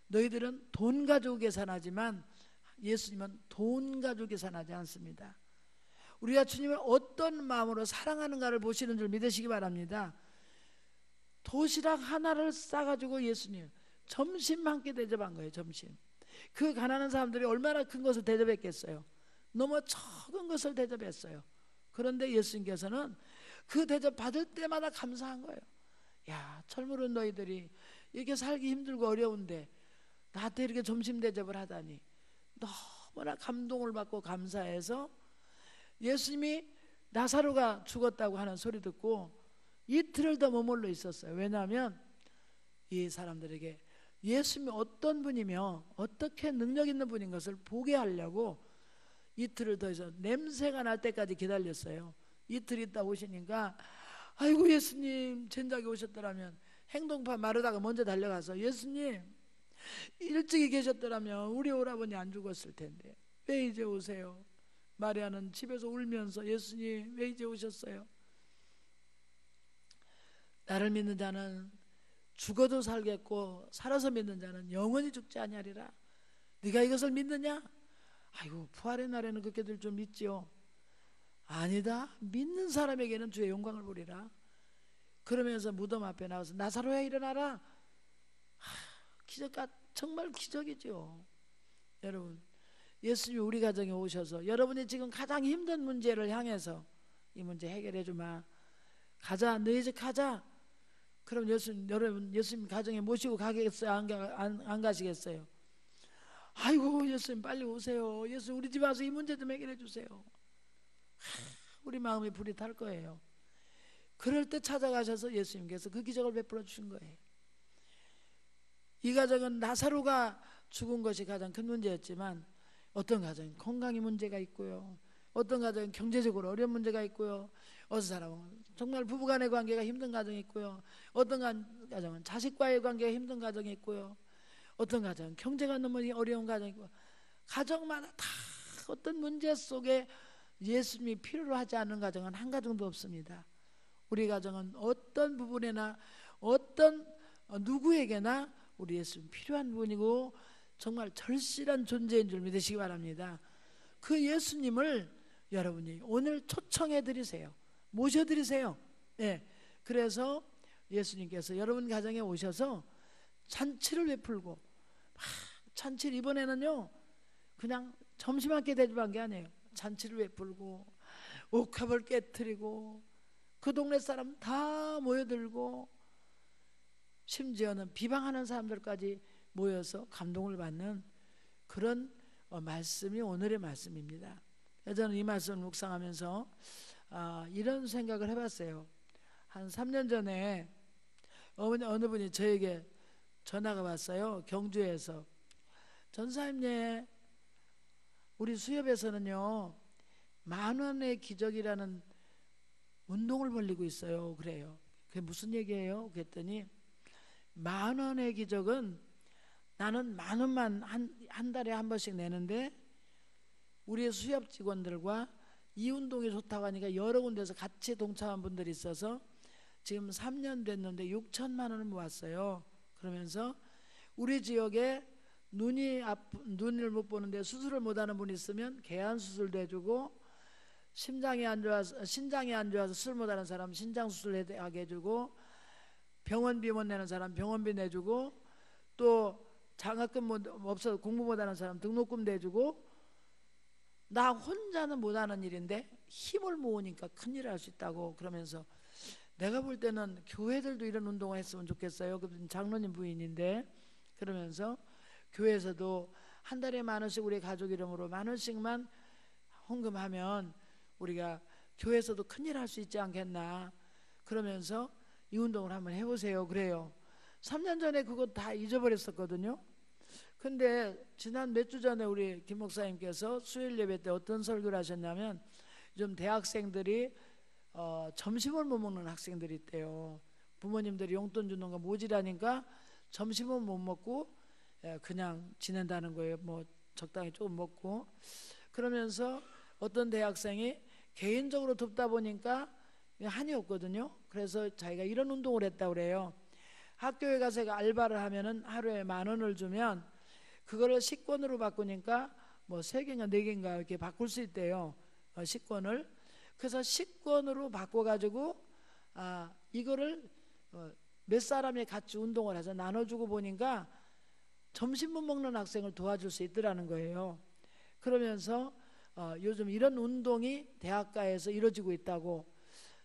너희들은 돈 가지고 계산하지만 예수님은 돈 가지고 계산하지 않습니다. 우리가 주님을 어떤 마음으로 사랑하는가를 보시는 줄 믿으시기 바랍니다. 도시락 하나를 싸가지고 예수님 점심 한 끼 대접한 거예요. 점심. 그 가난한 사람들이 얼마나 큰 것을 대접했겠어요. 너무 적은 것을 대접했어요. 그런데 예수님께서는 그 대접 받을 때마다 감사한 거예요. 야, 철물은 너희들이 이렇게 살기 힘들고 어려운데 나한테 이렇게 점심 대접을 하다니 너무나 감동을 받고 감사해서 예수님이 나사로가 죽었다고 하는 소리 듣고 이틀을 더 머물러 있었어요. 왜냐하면 이 사람들에게 예수님이 어떤 분이며 어떻게 능력 있는 분인 것을 보게 하려고 이틀을 더 해서 냄새가 날 때까지 기다렸어요. 이틀 있다 오시니까 아이고 예수님 진작에 오셨더라면 행동판 마르다가 먼저 달려가서 예수님 일찍이 계셨더라면 우리 오라버니 안 죽었을 텐데 왜 이제 오세요? 마리아는 집에서 울면서 예수님 왜 이제 오셨어요? 나를 믿는 자는 죽어도 살겠고 살아서 믿는 자는 영원히 죽지 아니하리라. 네가 이것을 믿느냐? 아이고 부활의 날에는 그렇게들 좀 믿지요. 아니다. 믿는 사람에게는 주의 영광을 보리라. 그러면서 무덤 앞에 나와서 나사로야 일어나라. 기적같 정말 기적이죠. 여러분, 예수님이 우리 가정에 오셔서 여러분이 지금 가장 힘든 문제를 향해서 이 문제 해결해 주마. 가자, 너희 집 가자. 그럼 여러분 예수님 가정에 모시고 가겠어요? 안 가시겠어요? 아이고 예수님 빨리 오세요. 예수님 우리 집 와서 이 문제 좀 해결해 주세요. 우리 마음이 불이 탈 거예요. 그럴 때 찾아가셔서 예수님께서 그 기적을 베풀어 주신 거예요. 이 가정은 나사로가 죽은 것이 가장 큰 문제였지만 어떤 가정은 건강이 문제가 있고요, 어떤 가정은 경제적으로 어려운 문제가 있고요, 어떤 사람은 정말 부부간의 관계가 힘든 가정이 있고요, 어떤 가정은 자식과의 관계가 힘든 가정이 있고요, 어떤 가정은 경제가 너무 어려운 가정이 있고, 가정마다 다 어떤 문제 속에 예수님이 필요로 하지 않는 가정은 한 가정도 없습니다. 우리 가정은 어떤 부분에나 어떤 누구에게나 우리 예수님 필요한 분이고 정말 절실한 존재인 줄 믿으시기 바랍니다. 그 예수님을 여러분이 오늘 초청해 드리세요. 모셔 드리세요. 예. 그래서 예수님께서 여러분 가정에 오셔서 잔치를 베풀고, 잔치를 이번에는요 그냥 점심 한 끼 대접한 게 아니에요. 잔치를 베풀고 옥합을 깨트리고 그 동네 사람 다 모여들고 심지어는 비방하는 사람들까지 모여서 감동을 받는 그런 말씀이 오늘의 말씀입니다. 저는 이 말씀을 묵상하면서 이런 생각을 해봤어요. 한 3년 전에 어느 분이 저에게 전화가 왔어요. 경주에서. 전사님, 우리 수협에서는요 10,000원의 기적이라는 운동을 벌리고 있어요. 그래요. 그게 무슨 얘기예요? 그랬더니 10,000원의 기적은 나는 10,000원만 한 달에 한 번씩 내는데 우리 수협 직원들과 이 운동이 좋다고 하니까 여러 군데서 같이 동참한 분들이 있어서 지금 3년 됐는데 6천만 원을 모았어요. 그러면서 우리 지역에 눈을 못 보는데 수술을 못하는 분이 있으면 개안 수술도 해주고, 신장이 안 좋아서 수술 못하는 사람 신장 수술하게 해주고, 병원비 못 내는 사람 병원비 내주고, 또 장학금 없어서 공부 못하는 사람 등록금 내주고, 나 혼자는 못하는 일인데 힘을 모으니까 큰일을 할 수 있다고. 그러면서 내가 볼 때는 교회들도 이런 운동을 했으면 좋겠어요. 그 장로님 부인인데, 그러면서 교회에서도 한 달에 10,000원씩 우리 가족 이름으로 10,000원씩만 헌금하면 우리가 교회에서도 큰일 할 수 있지 않겠나. 그러면서 이 운동을 한번 해보세요. 그래요. 3년 전에 그거 다 잊어버렸었거든요. 근데 지난 몇 주 전에 우리 김 목사님께서 수요일 예배 때 어떤 설교를 하셨냐면, 좀 대학생들이 점심을 못 먹는 학생들이 있대요. 부모님들이 용돈 주는 거 모자라니까 점심은 못 먹고 그냥 지낸다는 거예요. 뭐 적당히 조금 먹고. 그러면서 어떤 대학생이 개인적으로 돕다 보니까 한이 없거든요. 그래서 자기가 이런 운동을 했다고 그래요. 학교에 가서 알바를 하면은 하루에 10,000원을 주면 그거를 식권으로 바꾸니까 뭐 3개인가 4개인가 이렇게 바꿀 수 있대요. 식권을. 그래서 식권으로 바꿔가지고 이거를 몇 사람이 같이 운동을 해서 나눠주고 보니까 점심 못 먹는 학생을 도와줄 수 있더라는 거예요. 그러면서 요즘 이런 운동이 대학가에서 이루어지고 있다고.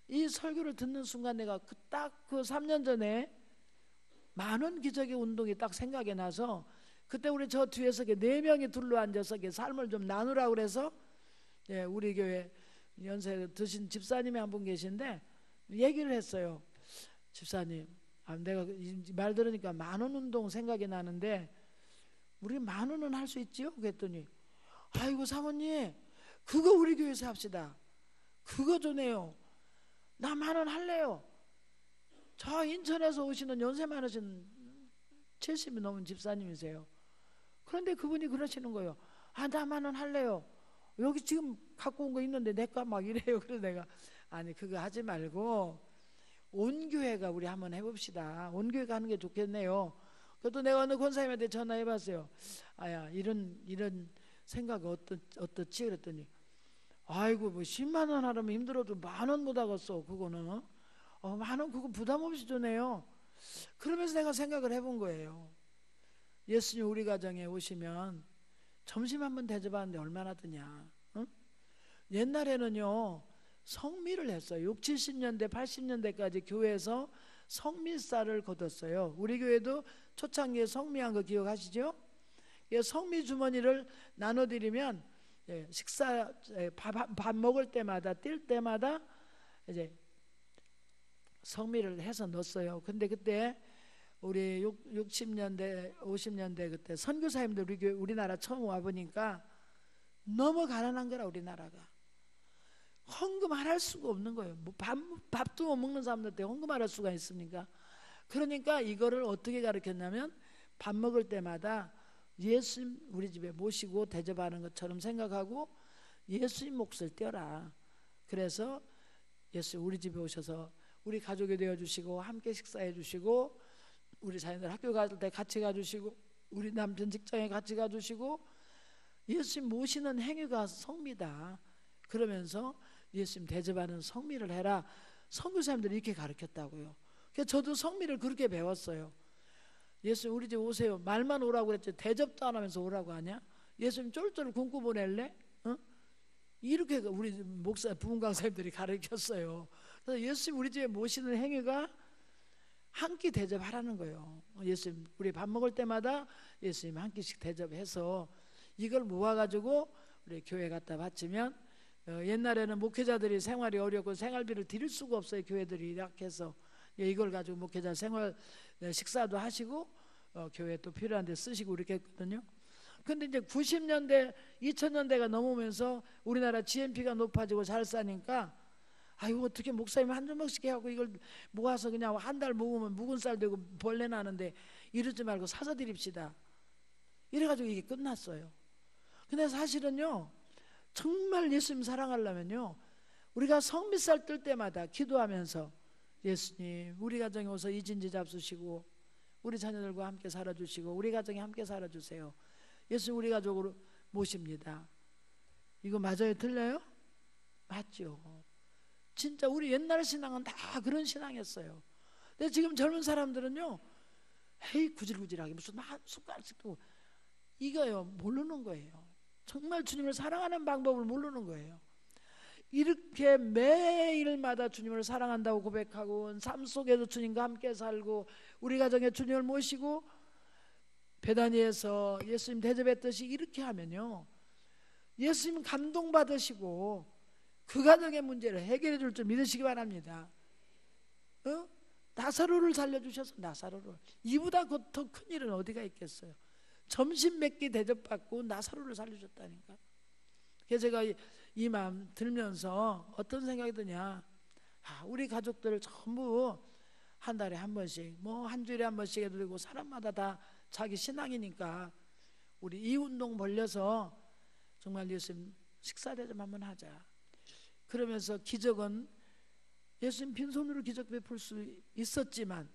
이 설교를 듣는 순간 내가 딱 그 3년 전에 10,000원 기적의 운동이 딱 생각이 나서, 그때 우리 저 뒤에서 4명이 둘러 앉아서 삶을 좀 나누라고 그래서 우리 교회 연세 드신 집사님이 한 분 계신데 얘기를 했어요. 집사님, 내가 이 말 들으니까 10,000원 운동 생각이 나는데 우리 10,000원은 할 수 있지요? 그랬더니 아이고 사모님, 그거 우리 교회에서 합시다. 그거 좋네요. 나 10,000원 할래요. 저 인천에서 오시는 연세 많으신 70이 넘은 집사님이세요. 그런데 그분이 그러시는 거예요. 나 10,000원 할래요. 여기 지금 갖고 온 거 있는데 내가 막 이래요. 그래서 내가 아니 그거 하지 말고 온 교회가 우리 한번 해봅시다. 온 교회가 하는 게 좋겠네요. 그것도 내가 어느 권사님한테 전화해봤어요. 아야 이런 생각이 어떻지? 그랬더니 아이고 뭐 10만 원 하려면 힘들어도 10,000원 못 하겠어. 그거는 10,000원 그거 부담 없이 주네요. 그러면서 내가 생각을 해본 거예요. 예수님 우리 가정에 오시면 점심 한번 대접하는데 얼마나 드냐. 응? 옛날에는요 성미를 했어요. 6, 70년대 80년대까지 교회에서 성미쌀을 거뒀어요. 우리 교회도 초창기에 성미한 거 기억하시죠? 성미 주머니를 나눠드리면 식사 밥 먹을 때마다 뛸 때마다 이제 성미를 해서 넣었어요. 근데 그때 우리 60년대 50년대 그때 선교사님들 우리나라 처음 와 보니까 너무 가난한 거라. 우리나라가 헌금 안 할 수가 없는 거예요. 뭐 밥도 못 먹는 사람들한테 헌금 안 할 수가 있습니까? 그러니까 이거를 어떻게 가르쳤냐면 밥 먹을 때마다 예수님 우리 집에 모시고 대접하는 것처럼 생각하고 예수님 몫을 떼어라. 그래서 예수님 우리 집에 오셔서 우리 가족이 되어주시고 함께 식사해 주시고 우리 자녀들 학교 갈 때 같이 가주시고 우리 남편 직장에 같이 가주시고 예수님 모시는 행위가 성미다. 그러면서 예수님 대접하는 성미를 해라. 선교사님들이 이렇게 가르쳤다고요. 그래서 저도 성미를 그렇게 배웠어요. 예수님 우리 집 오세요. 말만 오라고 그랬지 대접도 안 하면서 오라고 하냐? 예수님 쫄쫄 굶고 보낼래? 어? 이렇게 우리 목사 부흥 강사님들이 가르쳤어요. 그래서 예수님 우리 집에 모시는 행위가 한 끼 대접하라는 거예요. 예수님 우리 밥 먹을 때마다 예수님 한 끼씩 대접해서 이걸 모아가지고 우리 교회 갖다 바치면 옛날에는 목회자들이 생활이 어렵고 생활비를 드릴 수가 없어요. 교회들이 약해서 이걸 가지고 목회자 생활 식사도 하시고 교회 또 필요한 데 쓰시고 이렇게 했거든요. 근데 이제 90년대 2000년대가 넘으면서 우리나라 GNP가 높아지고 잘 사니까 아이고 어떻게 목사님 한 주먹씩 하고 이걸 모아서 그냥 한 달 모으면 묵은 쌀 되고 벌레 나는데 이러지 말고 사서 드립시다. 이래가지고 이게 끝났어요. 근데 사실은요 정말 예수님 사랑하려면요 우리가 성미살 뜰 때마다 기도하면서 예수님 우리 가정에 오서 이진지 잡수시고 우리 자녀들과 함께 살아주시고 우리 가정에 함께 살아주세요. 예수님 우리 가족으로 모십니다. 이거 맞아요? 틀려요? 맞죠. 진짜 우리 옛날 신앙은 다 그런 신앙이었어요. 근데 지금 젊은 사람들은요 헤이 구질구질하게 무슨 숟가락씩도 이거요 모르는 거예요. 정말 주님을 사랑하는 방법을 모르는 거예요. 이렇게 매일마다 주님을 사랑한다고 고백하고 삶 속에서 주님과 함께 살고 우리 가정에 주님을 모시고 베다니에서 예수님 대접했듯이 이렇게 하면요 예수님 감동받으시고 그 가정의 문제를 해결해 줄 줄 믿으시기 바랍니다. 나사로를 살려주셔서 나사로를 이보다 더 큰 일은 어디가 있겠어요. 점심 몇 끼 대접받고 나사로를 살려줬다니까. 그래서 제가 이 마음 들면서 어떤 생각이 드냐, 우리 가족들 전부 한 달에 한 번씩 뭐 한 주일에 한 번씩 해드리고 사람마다 다 자기 신앙이니까 우리 이 운동 벌려서 정말 예수님 식사 대접 한번 하자. 그러면서 기적은 예수님 빈손으로 기적 베풀 수 있었지만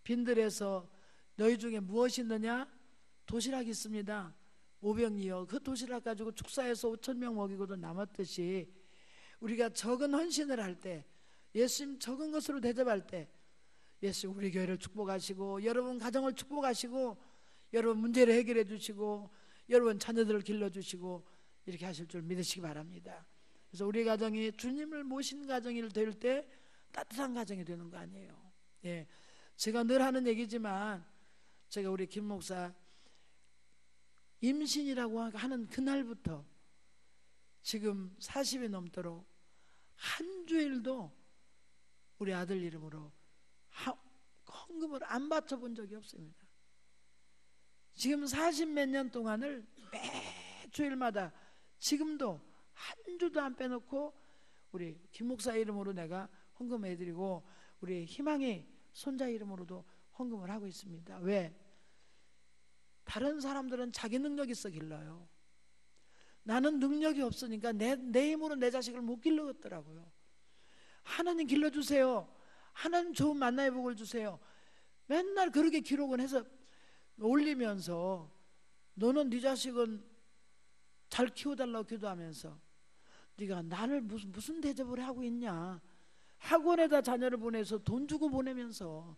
빈들에서 너희 중에 무엇이 있느냐? 도시락이 있습니다. 500이요. 그 도시락 가지고 축사해서 5,000명 먹이고도 남았듯이 우리가 적은 헌신을 할 때 예수님 적은 것으로 대접할 때 예수님 우리 교회를 축복하시고 여러분 가정을 축복하시고 여러분 문제를 해결해 주시고 여러분 자녀들을 길러주시고 이렇게 하실 줄 믿으시기 바랍니다. 그래서 우리 가정이 주님을 모신 가정이 될 때 따뜻한 가정이 되는 거 아니에요. 예, 제가 늘 하는 얘기지만 제가 우리 김 목사 임신이라고 하는 그날부터 지금 40이 넘도록 한 주일도 우리 아들 이름으로 헌금을 안 바쳐본 적이 없습니다. 지금 40몇 년 동안을 매 주일마다 지금도 한 주도 안 빼놓고 우리 김 목사 이름으로 내가 헌금해드리고 우리 희망이 손자 이름으로도 헌금을 하고 있습니다. 왜? 다른 사람들은 자기 능력 있어 길러요. 나는 능력이 없으니까 내 힘으로 내 자식을 못 길러겠더라고요. 하나님 길러주세요. 하나님 좋은 만나의 복을 주세요. 맨날 그렇게 기록은 해서 올리면서 너는 네 자식은 잘 키워달라고 기도하면서 네가 나를 무슨 대접을 하고 있냐. 학원에다 자녀를 보내서 돈 주고 보내면서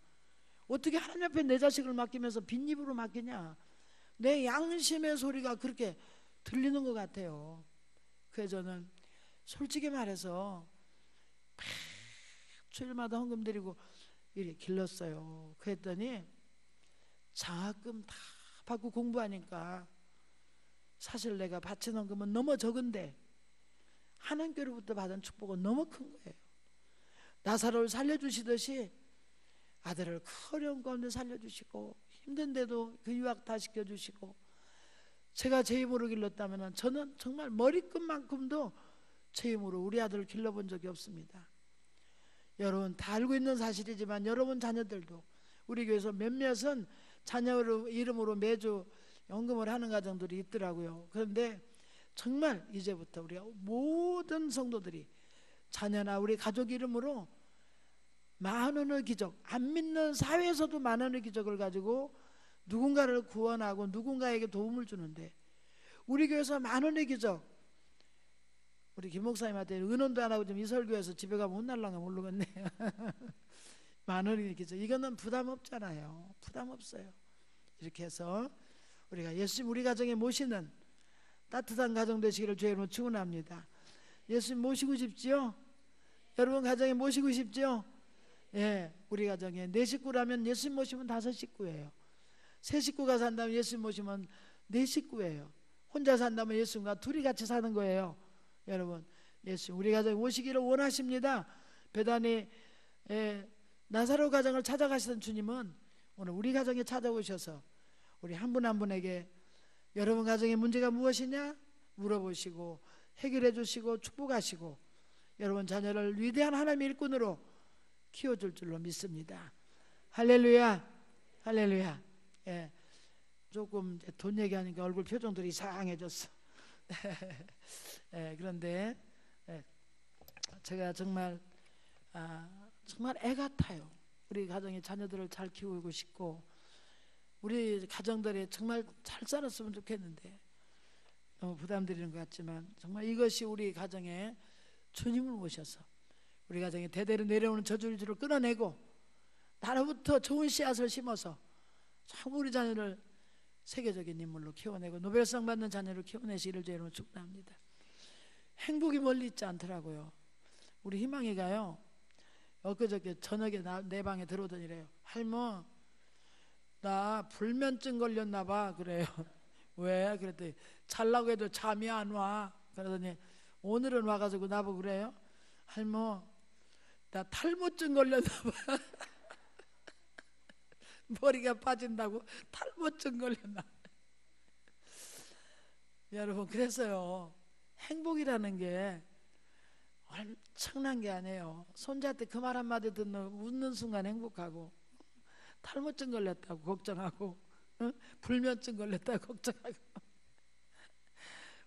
어떻게 하나님 앞에 내 자식을 맡기면서 빈입으로 맡기냐. 내 양심의 소리가 그렇게 들리는 것 같아요. 그래서 저는 솔직히 말해서 주일마다 헌금 드리고 이렇게 길렀어요. 그랬더니 장학금 다 받고 공부하니까 사실 내가 바치는 금은 너무 적은데 하나님께로부터 받은 축복은 너무 큰 거예요. 나사로를 살려주시듯이 아들을 그 어려운 가운데 살려주시고 힘든데도 그 유학 다 시켜주시고, 제가 제 힘으로 길렀다면 저는 정말 머리끝만큼도 제 힘으로 우리 아들을 길러본 적이 없습니다. 여러분 다 알고 있는 사실이지만 여러분 자녀들도, 우리 교회에서 몇몇은 자녀 이름으로 매주 연금을 하는 가정들이 있더라고요. 그런데 정말 이제부터 우리가 모든 성도들이 자녀나 우리 가족 이름으로 만원의 기적, 안 믿는 사회에서도 만원의 기적을 가지고 누군가를 구원하고 누군가에게 도움을 주는데, 우리 교회에서 만원의 기적, 우리 김 목사님한테 은원도 안 하고 좀 이설교에서 집에 가면 혼날랑가 모르겠네요. 만원의 기적, 이거는 부담 없잖아요. 부담 없어요. 이렇게 해서 우리가 예수님 우리 가정에 모시는 따뜻한 가정 되시기를 주의 이름으로 축원합니다. 예수님 모시고 싶지요? 여러분 가정에 모시고 싶지요? 예, 우리 가정에 4식구라면 예수님 모시면 5식구예요. 3식구가 산다면 예수님 모시면 4식구예요. 혼자 산다면 예수님과 둘이 같이 사는 거예요. 여러분 예수님 우리 가정에 오시기를 원하십니다. 배단이 나사로 가정을 찾아가시던 주님은 오늘 우리 가정에 찾아오셔서 우리 한 분 한 분에게 여러분 가정의 문제가 무엇이냐 물어보시고 해결해 주시고 축복하시고 여러분 자녀를 위대한 하나님의 일꾼으로 키워줄 줄로 믿습니다. 할렐루야, 할렐루야. 예, 조금 돈 얘기하니까 얼굴 표정들이 이상해졌어. 예, 그런데 제가 정말 정말 애 같아요. 우리 가정의 자녀들을 잘 키우고 싶고 우리 가정들이 정말 잘 살았으면 좋겠는데 너무 부담드리는 것 같지만 정말 이것이 우리 가정에 주님을 모셔서 우리 가정에 대대로 내려오는 저주를 끊어내고 나로부터 좋은 씨앗을 심어서 참 우리 자녀를 세계적인 인물로 키워내고 노벨상 받는 자녀를 키워내시기를 주의 이름으로 축복합니다. 행복이 멀리 있지 않더라고요. 우리 희망이가요 엊그저께 저녁에 내 방에 들어오더니래요. 할머 나 불면증 걸렸나 봐. 그래요. 왜? 그랬더니 잘라고 해도 잠이 안 와. 그러더니 오늘은 와가지고 나보고 그래요. 할머 나 탈모증 걸렸나 봐. 머리가 빠진다고 탈모증 걸렸나. 여러분 그래서요 행복이라는 게 엄청난 게 아니에요. 손자한테 그 말 한마디 듣는 웃는 순간 행복하고 탈모증 걸렸다고 걱정하고 불면증 걸렸다고 걱정하고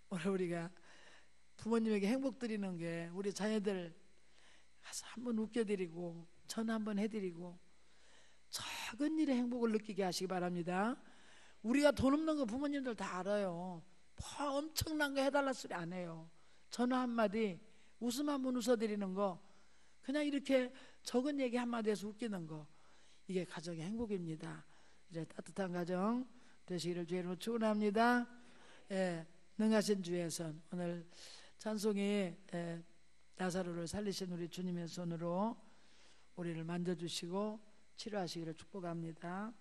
오늘 우리가 부모님에게 행복 드리는 게 우리 자녀들 가서 한번 웃겨드리고 전화 한번 해드리고 작은 일에 행복을 느끼게 하시기 바랍니다. 우리가 돈 없는 거 부모님들 다 알아요. 뭐 엄청난 거 해달라 소리 안 해요. 전화 한마디 웃음 한번 웃어드리는 거 그냥 이렇게 적은 얘기 한마디에서 웃기는 거 이게 가정의 행복입니다. 이제 따뜻한 가정 되시기를 주의 이름으로 축원합니다. 예, 능하신 주의 손 오늘 찬송이 나사로를 살리신 우리 주님의 손으로 우리를 만져주시고 치료하시기를 축복합니다.